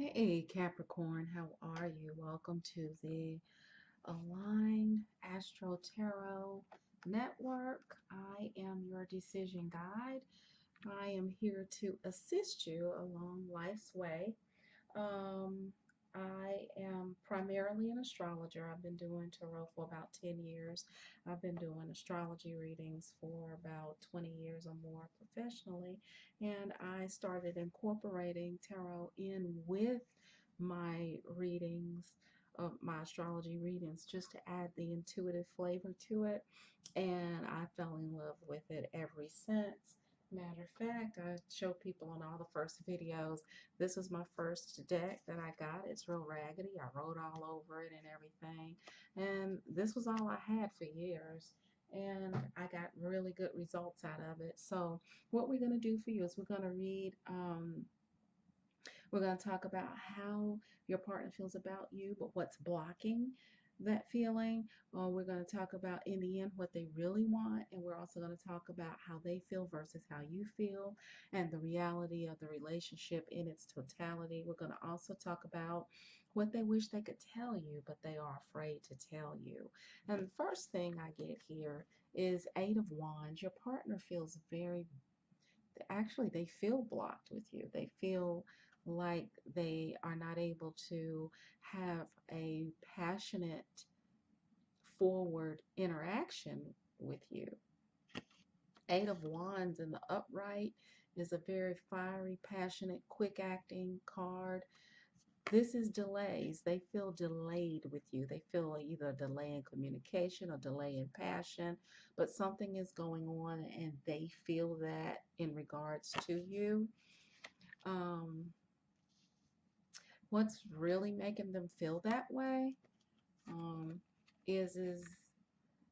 Hey Capricorn, how are you? Welcome to the Aligned Astro Tarot Network. I am your decision guide. I am here to assist you along life's way. Um, I am primarily an astrologer. I've been doing tarot for about 10 years. I've been doing astrology readings for about 20 years or more professionally. And I started incorporating tarot in with my readings, my astrology readings, just to add the intuitive flavor to it. And I fell in love with it ever since. Matter of fact, I show people on all the first videos. This was my first deck that I got. It's real raggedy. I wrote all over it and everything. And this was all I had for years. And I got really good results out of it. So what we're going to do for you is we're going to talk about how your partner feels about you, but what's blocking that feeling. We're going to talk about, in the end, what they really want. And we're also going to talk about how they feel versus how you feel and the reality of the relationship in its totality. We're going to also talk about what they wish they could tell you, but they are afraid to tell you. And the first thing I get here is Eight of Wands. Your partner feels actually they feel blocked with you. They feel like they are not able to have a passionate forward interaction with you. Eight of Wands in the upright is a very fiery, passionate, quick acting card. This is delays. They feel delayed with you. They feel either a delay in communication or delay in passion, but something is going on and they feel that in regards to you. Um, what's really making them feel that way um, is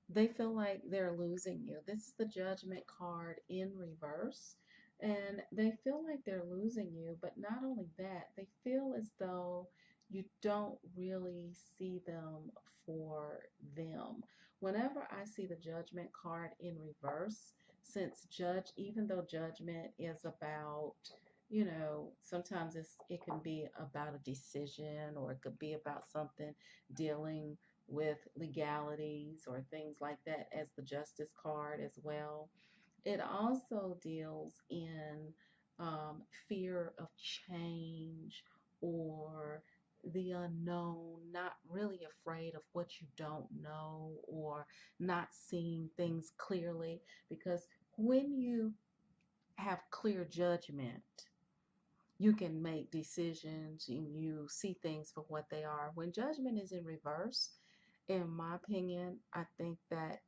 they feel like they're losing you. This is the Judgment card in reverse. And they feel like they're losing you, but not only that, they feel as though you don't really see them for them. Whenever I see the Judgment card in reverse, since even though Judgment is about, sometimes it can be about a decision, or it could be about something dealing with legalities or things like that, as the Justice card as well. It also deals in fear of change or the unknown, not really afraid of what you don't know, or not seeing things clearly. Because when you have clear judgment, you can make decisions and you see things for what they are. When judgment is in reverse, in my opinion, I think that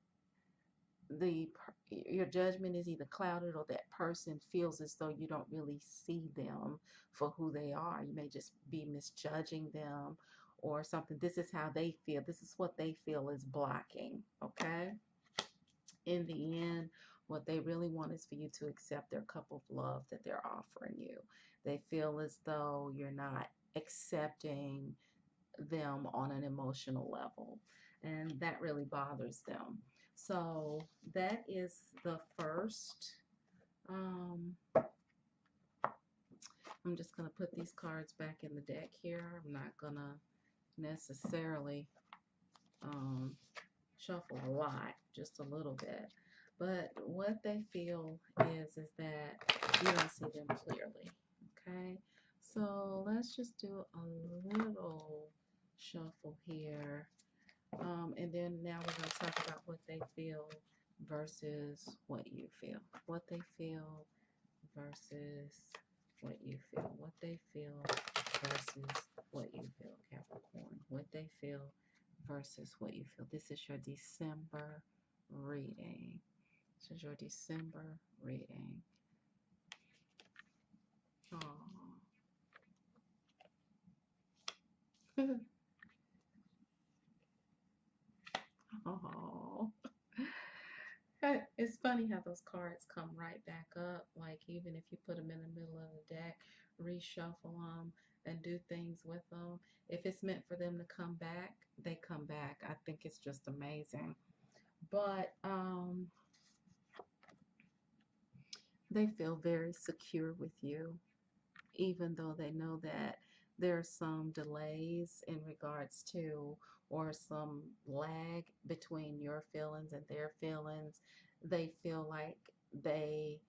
your judgment is either clouded, or that person feels as though you don't really see them for who they are. You may just be misjudging them or something. This is how they feel. This is what they feel is blocking, okay? In the end, what they really want is for you to accept their cup of love that they're offering you. They feel as though you're not accepting them on an emotional level, and that really bothers them. So that is the first. um, I'm just going to put these cards back in the deck here. I'm not going to necessarily um, shuffle a lot, just a little bit. But what they feel is that you don't see them clearly. Okay, so let's just do a little shuffle here. And then now we're going to talk about what they feel versus what you feel. What they feel versus what you feel. What they feel versus what you feel, Capricorn. What they feel versus what you feel. This is your December reading. This is your December reading. Oh. Oh. It's funny how those cards come right back up. Like, even if you put them in the middle of the deck, reshuffle them and do things with them. If it's meant for them to come back, they come back. I think it's just amazing. But they feel very secure with you, even though they know that There's some delays in regards to, or some lag between your feelings and their feelings. They feel like they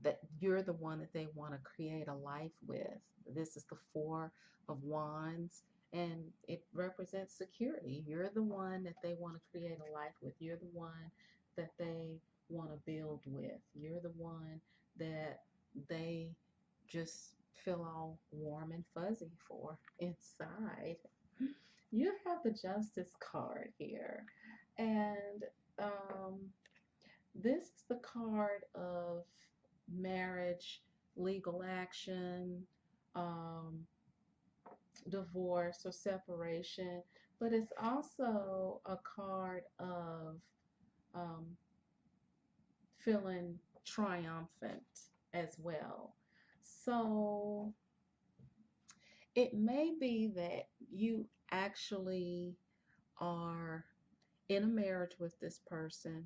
that you're the one that they want to create a life with. This is the Four of Wands, and it represents security. You're the one that they want to create a life with. You're the one that they want to build with. You're the one that they just feel all warm and fuzzy for inside. You have the Justice card here, and um, this is the card of marriage, legal action, um, divorce or separation, but it's also a card of um, feeling triumphant as well. So it may be that you actually are in a marriage with this person,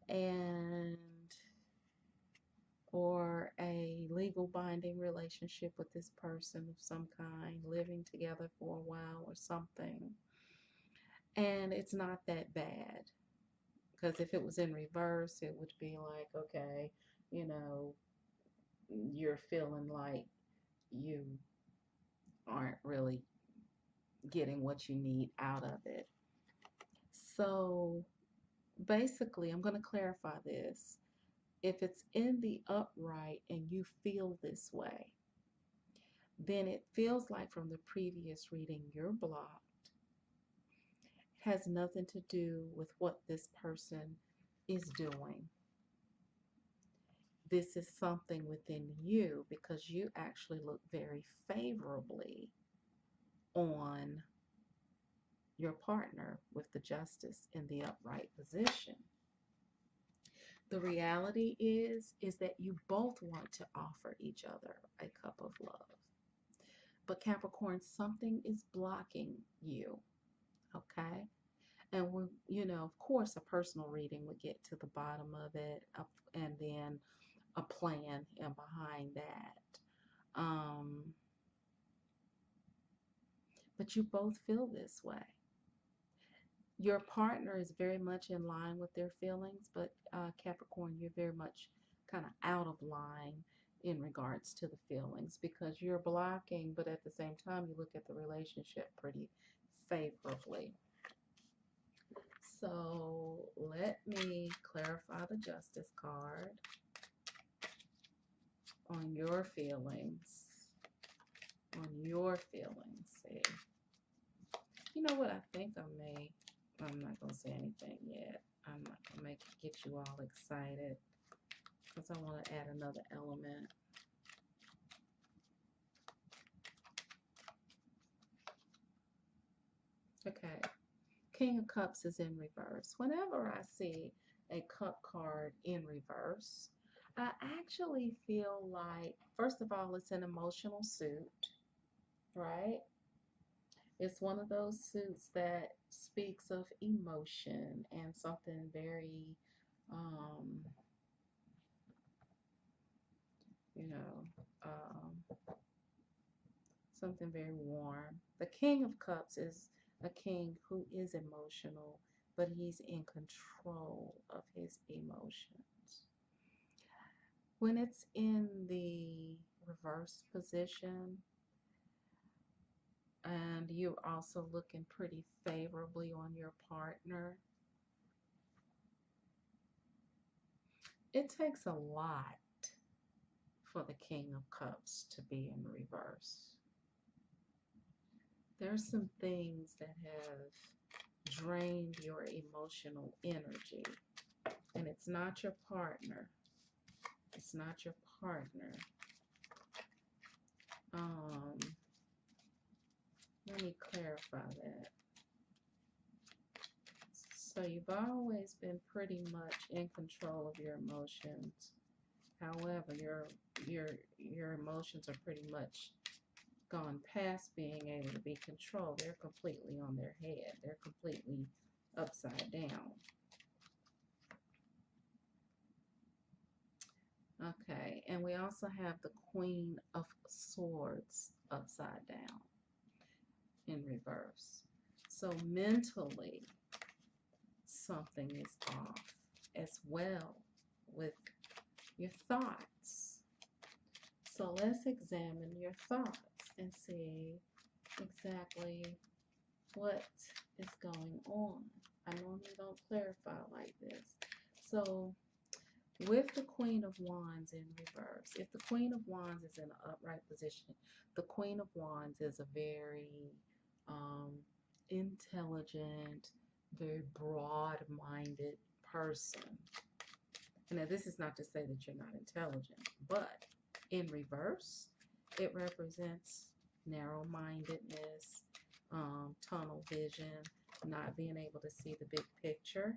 and or a legal binding relationship with this person of some kind, living together for a while or something. And it's not that bad. Because if it was in reverse, it would be like, okay, you know, you're feeling like you aren't really getting what you need out of it. So basically, I'm going to clarify this. If it's in the upright and you feel this way, then it feels like from the previous reading you're blocked. It has nothing to do with what this person is doing. This is something within you because you actually look very favorably on your partner with the Justice in the upright position. The reality is that you both want to offer each other a cup of love. But Capricorn, something is blocking you, okay? And we, of course, a personal reading would get to the bottom of it, and then a plan and behind that. But you both feel this way. Your partner is very much in line with their feelings, but Capricorn, you're very much kind of out of line in regards to the feelings because you're blocking, but at the same time, you look at the relationship pretty favorably. So let me clarify the Justice card on your feelings. On your feelings. See, you know what? I think I'm not going to say anything yet. I'm not going to get you all excited because I want to add another element. Okay. King of Cups is in reverse. Whenever I see a cup card in reverse, I actually feel like, first of all, it's an emotional suit, right? It's one of those suits that speaks of emotion and something very, um, you know, something very warm. The King of Cups is a king who is emotional, but he's in control of his emotions. When it's in the reverse position, and you're also looking pretty favorably on your partner, it takes a lot for the King of Cups to be in reverse. There's some things that have drained your emotional energy, and it's not your partner. It's not your partner. Let me clarify that. So you've always been pretty much in control of your emotions. However, your emotions are pretty much gone past being able to be controlled. They're completely on their head. They're completely upside down. Okay, and we also have the Queen of Swords upside down in reverse. So mentally, something is off as well with your thoughts. So let's examine your thoughts and see exactly what is going on. I normally don't clarify like this. So with the Queen of Wands in reverse, if the Queen of Wands is in an upright position, the Queen of Wands is a very intelligent, very broad-minded person. Now, this is not to say that you're not intelligent, but in reverse, it represents narrow-mindedness, tunnel vision, not being able to see the big picture.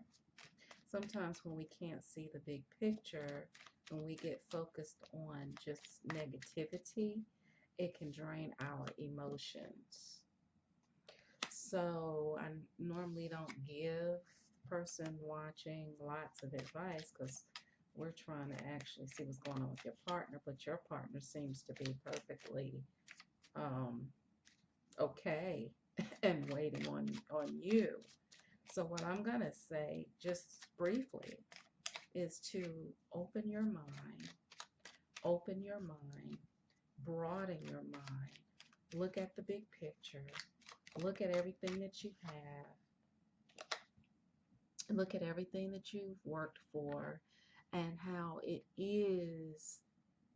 Sometimes when we can't see the big picture, when we get focused on just negativity, it can drain our emotions. So I normally don't give the person watching lots of advice because we're trying to actually see what's going on with your partner, but your partner seems to be perfectly okay and waiting on you. So what I'm going to say just briefly is to open your mind, broaden your mind, look at the big picture, look at everything that you have, look at everything that you've worked for and how it is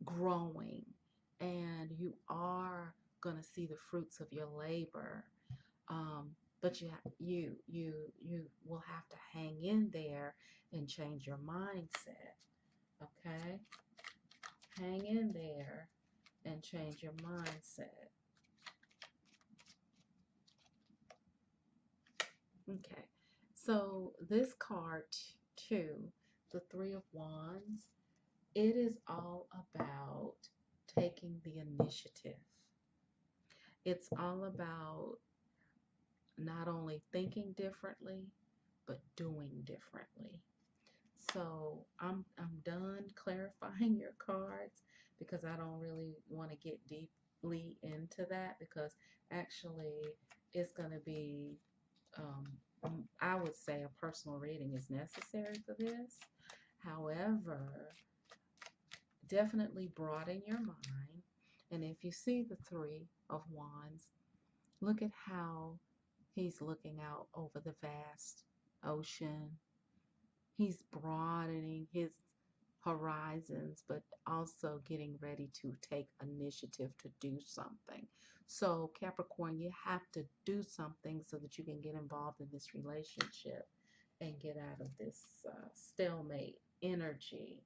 growing, and you are going to see the fruits of your labor. But you will have to hang in there and change your mindset. Okay, hang in there and change your mindset. Okay, so this card too, the Three of Wands, it is all about taking the initiative. It's all about not only thinking differently, but doing differently. So I'm done clarifying your cards because I don't really want to get deeply into that, because actually it's going to be, I would say a personal reading is necessary for this. However, definitely broaden your mind. And if you see the Three of Wands, look at how he's looking out over the vast ocean. He's broadening his horizons, but also getting ready to take initiative to do something. So Capricorn, you have to do something so that you can get involved in this relationship and get out of this stalemate energy.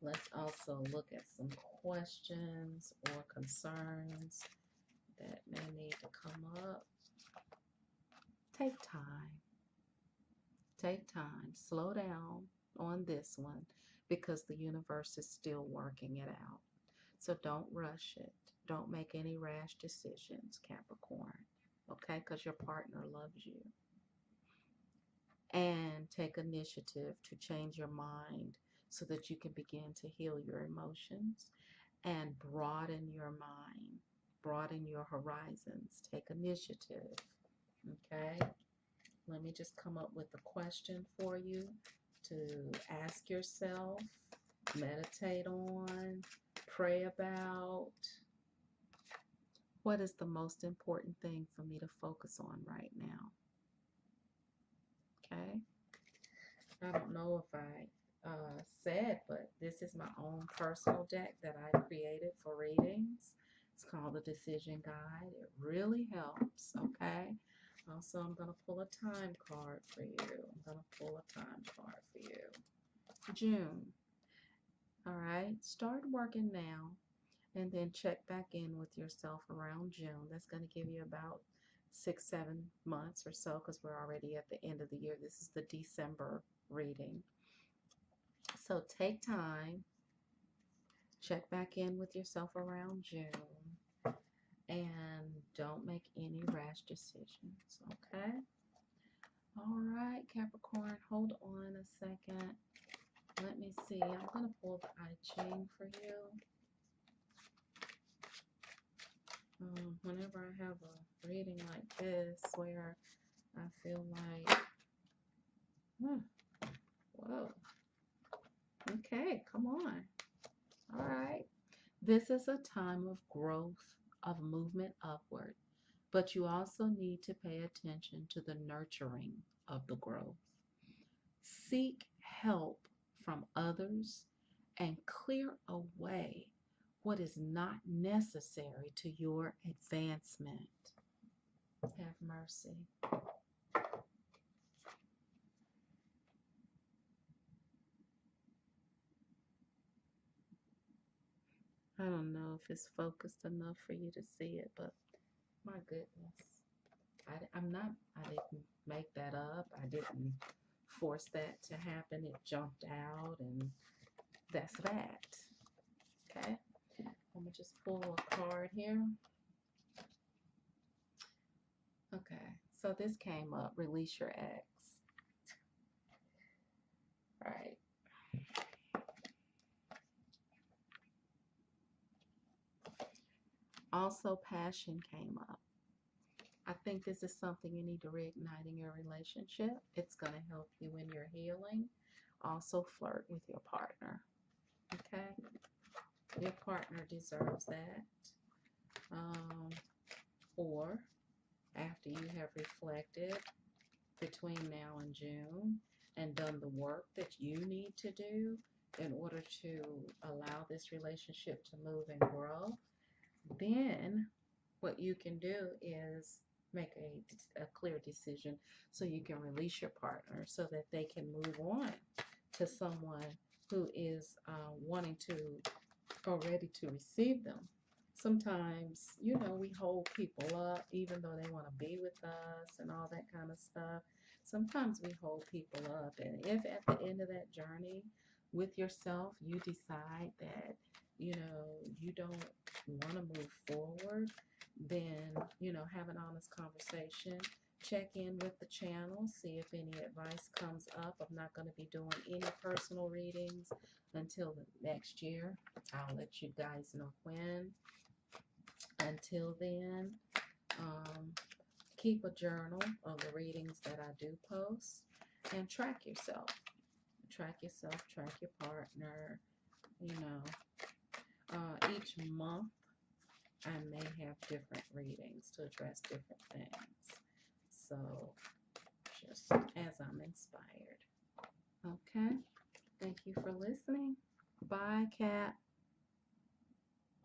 Let's also look at some questions or concerns that may need to come up. Take time. Take time. Slow down on this one because the universe is still working it out. So don't rush it. Don't make any rash decisions, Capricorn. Okay? Because your partner loves you. And take initiative to change your mind so that you can begin to heal your emotions and broaden your mind, broaden your horizons. Take initiative. Okay? Let me just come up with a question for you to ask yourself, meditate on, pray about. What is the most important thing for me to focus on right now? Okay? I don't know if I said, but this is my own personal deck that I created for readings. It's called the Decision Guide. It really helps, okay? Also, I'm going to pull a time card for you. I'm going to pull a time card for you. June. All right, start working now and then check back in with yourself around June. That's going to give you about 6-7 months or so, because we're already at the end of the year. This is the December reading. So take time, check back in with yourself around June, and don't make any rash decisions, okay? All right, Capricorn, hold on a second. Let me see. I'm going to pull the I-Ching for you. this where I feel like, whoa, okay, come on. All right. This is a time of growth, of movement upward, but you also need to pay attention to the nurturing of the growth. Seek help from others and clear away what is not necessary to your advancement. Have mercy. I don't know if it's focused enough for you to see it, but my goodness. I didn't make that up. I didn't force that to happen. It jumped out, and that's that. Okay. I'm going to just pull a card here. Okay. So this came up, release your ex. Right. Also, passion came up. I think this is something you need to reignite in your relationship. It's going to help you in your healing. Also, flirt with your partner. Okay? Your partner deserves that. Or after you have reflected between now and June and done the work that you need to do in order to allow this relationship to move and grow, then what you can do is make a clear decision so you can release your partner so that they can move on to someone who is wanting to or ready to receive them. Sometimes, we hold people up even though they want to be with us and all that kind of stuff. Sometimes we hold people up, and if at the end of that journey with yourself you decide that you don't want to move forward, then have an honest conversation. Check in with the channel, see if any advice comes up. I'm not going to be doing any personal readings until the next year. I'll let you guys know when. Until then, keep a journal of the readings that I do post and track yourself. Track yourself, track your partner. Each month I may have different readings to address different things. So, just as I'm inspired. Okay. Thank you for listening. Bye, Cat.